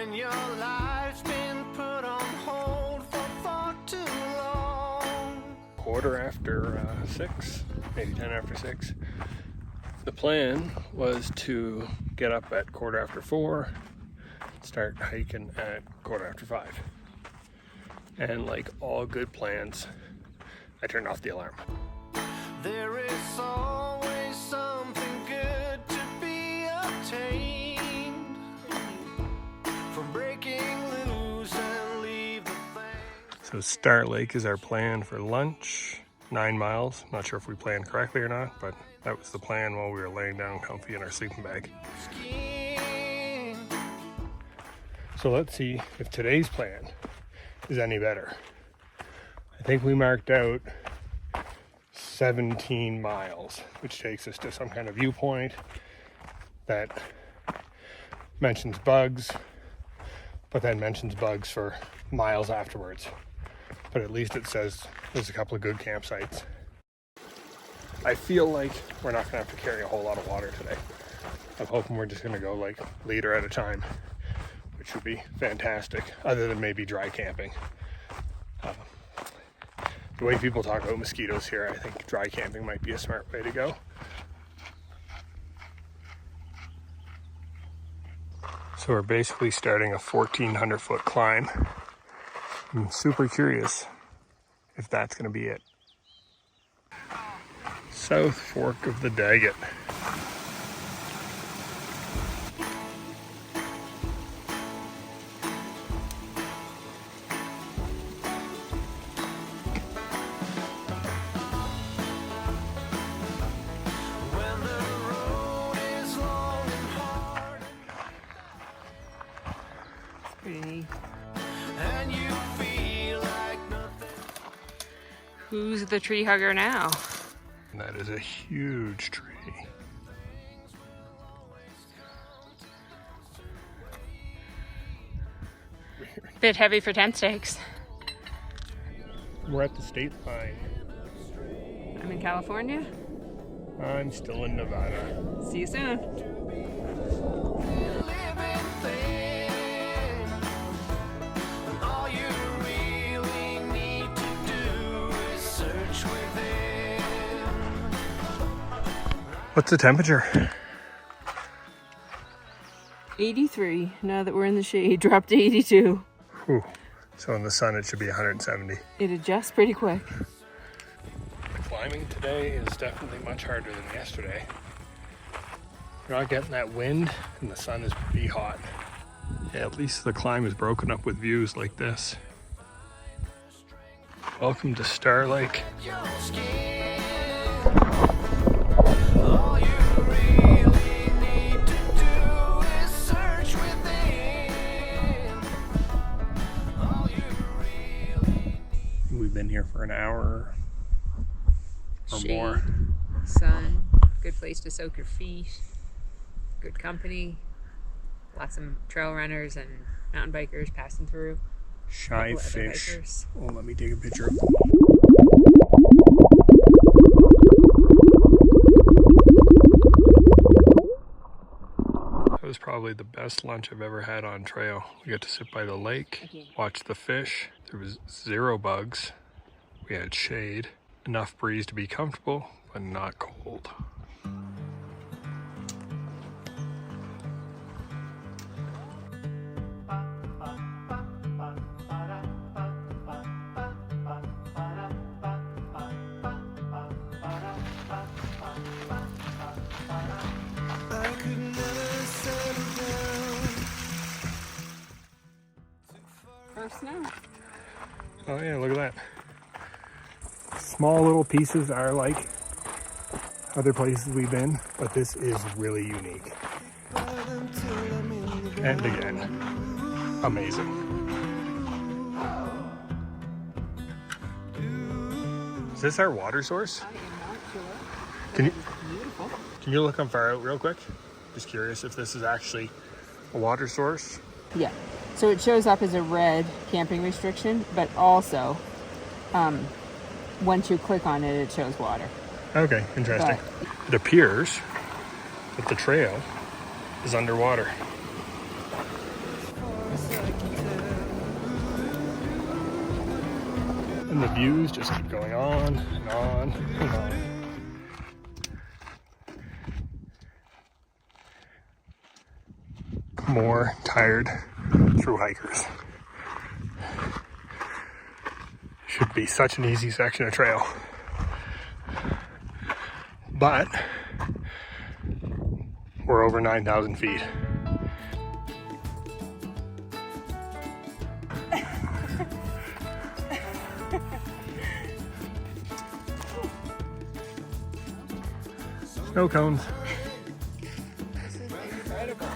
when your life's been put on hold for far too long. Quarter after 6, maybe 10 after 6. The plan was to get up at quarter after 4, start hiking at quarter after 5. And like all good plans, I turned off the alarm. There is always something good to be obtained from breaking loose and leave the thing. So Star Lake is our plan for lunch. 9 miles. Not sure if we planned correctly or not, but that was the plan while we were laying down comfy in our sleeping bag. So let's see if today's plan is any better. I think we marked out 17 miles, which takes us to some kind of viewpoint that mentions bugs, but then mentions bugs for miles afterwards. But at least it says there's a couple of good campsites. I feel like we're not gonna have to carry a whole lot of water today. I'm hoping we're just gonna go like liter at a time, which would be fantastic, other than maybe dry camping. The way people talk about mosquitoes here, I think dry camping might be a smart way to go. So we're basically starting a 1,400 foot climb. I'm super curious if that's gonna be it. South Fork of the Daggett. When the road is long and hard Pretty neat. and you feel like nothing. Who's the tree hugger now? And that is a huge tree. Bit heavy for tent stakes. We're at the state line. I'm in California. I'm still in Nevada. See you soon. Living thing. And all you really need to do is search within. What's the temperature? 83. Now that we're in the shade, dropped to 82. Whew. So in the sun it should be 170. It adjusts pretty quick. The climbing today is definitely much harder than yesterday. We're not getting that wind and the sun is pretty hot. Yeah, at least the climb is broken up with views like this. Welcome to Star Lake. Your skin. All you really need to do is search within. All you really We've been here for an hour or Shade, more. sun, good place to soak your feet, good company, lots of trail runners and mountain bikers passing through. Shy Couple other fish. hikers. Oh, let me take a picture of them. That was probably the best lunch I've ever had on trail. We got to sit by the lake, watch the fish. There was 0 bugs. We had shade, enough breeze to be comfortable, but not cold. I could never settle down. First snow. Oh yeah, look at that. Small little pieces are like other places we've been, but this is really unique. And again, amazing. Is this our water source? I am not sure. Can you Beautiful. can you look on far out real quick? Just curious if this is actually a water source. Yeah. So it shows up as a red camping restriction, but also once you click on it, it shows water. Okay, interesting. It appears that the trail is underwater. And the views just keep going on and on and on. More tired through hikers. Should be such an easy section of trail. But we're over 9,000 feet. Snow cones. This is incredible.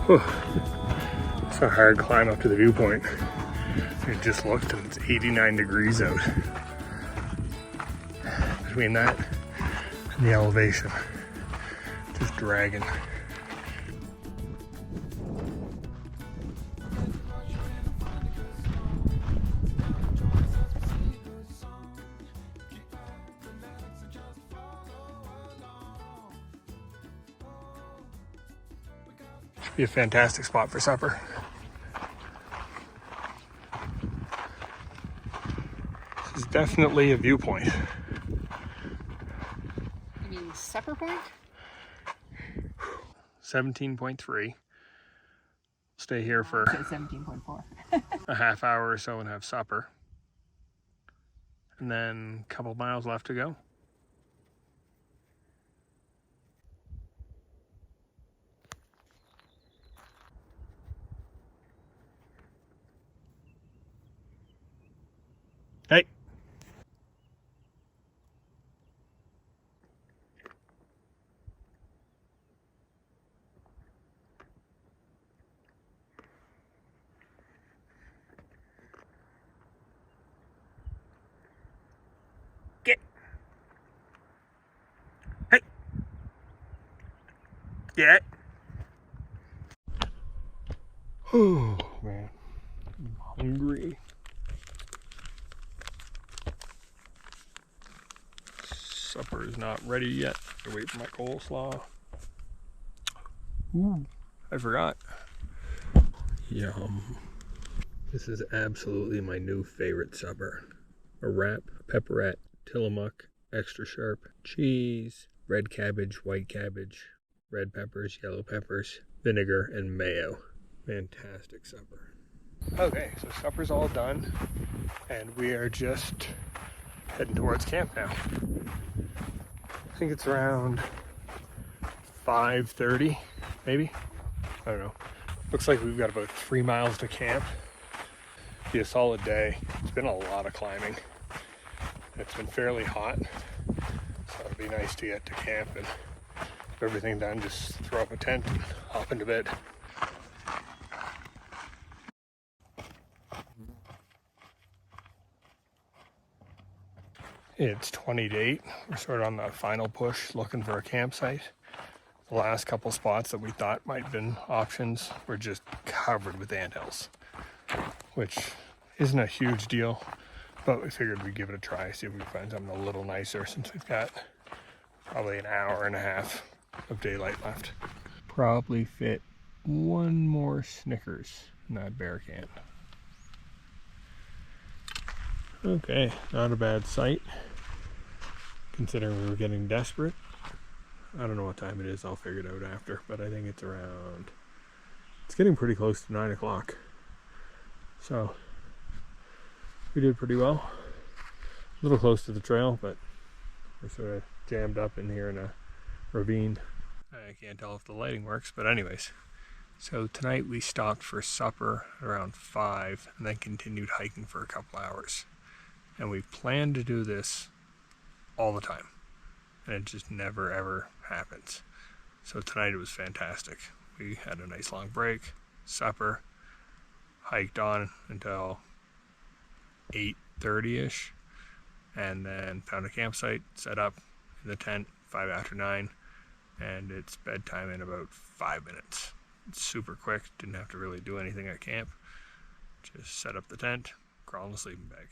Whew. It's a hard climb up to the viewpoint. I just looked and it's 89 degrees out. Between that and the elevation, just dragging. Be a fantastic spot for supper. This is definitely a viewpoint. You mean supper point? 17.3. Stay here for 17.4. a half hour or so and have supper. And then a couple miles left to go. Hey. Get. Hey. Get. Oh, man. I'm hungry. Supper is not ready yet. I wait for my coleslaw. Ooh, I forgot. Yum. This is absolutely my new favorite supper. A wrap, pepperette, tillamook, extra sharp, cheese, red cabbage, white cabbage, red peppers, yellow peppers, vinegar, and mayo. Fantastic supper. Okay, so supper's all done, and we are just heading towards camp now. I think it's around 5:30, maybe. I don't know. Looks like we've got about 3 miles to camp. Be a solid day. It's been a lot of climbing. It's been fairly hot, so it'd be nice to get to camp and get everything done. Just throw up a tent and hop into bed. It's 20 to 8. We're sort of on the final push looking for a campsite. The last couple spots that we thought might have been options were just covered with anthills, which isn't a huge deal, but we figured we'd give it a try, see if we can find something a little nicer since we've got probably an hour and a half of daylight left. Probably fit one more Snickers in that bear can. Okay, not a bad sight, considering we were getting desperate. I don't know what time it is, I'll figure it out after, but I think it's getting pretty close to 9 o'clock. So, we did pretty well. A little close to the trail, but we're sort of jammed up in here in a ravine. I can't tell if the lighting works, but anyways. So tonight we stopped for supper around 5 and then continued hiking for a couple hours. And we planned to do this all the time, and it just never ever happens. So tonight it was fantastic. We had a nice long break, supper, hiked on until 8:30ish, and then found a campsite, set up in the tent 5 after 9, and it's bedtime in about 5 minutes. It's super quick, didn't have to really do anything at camp. Just set up the tent, crawl in the sleeping bag.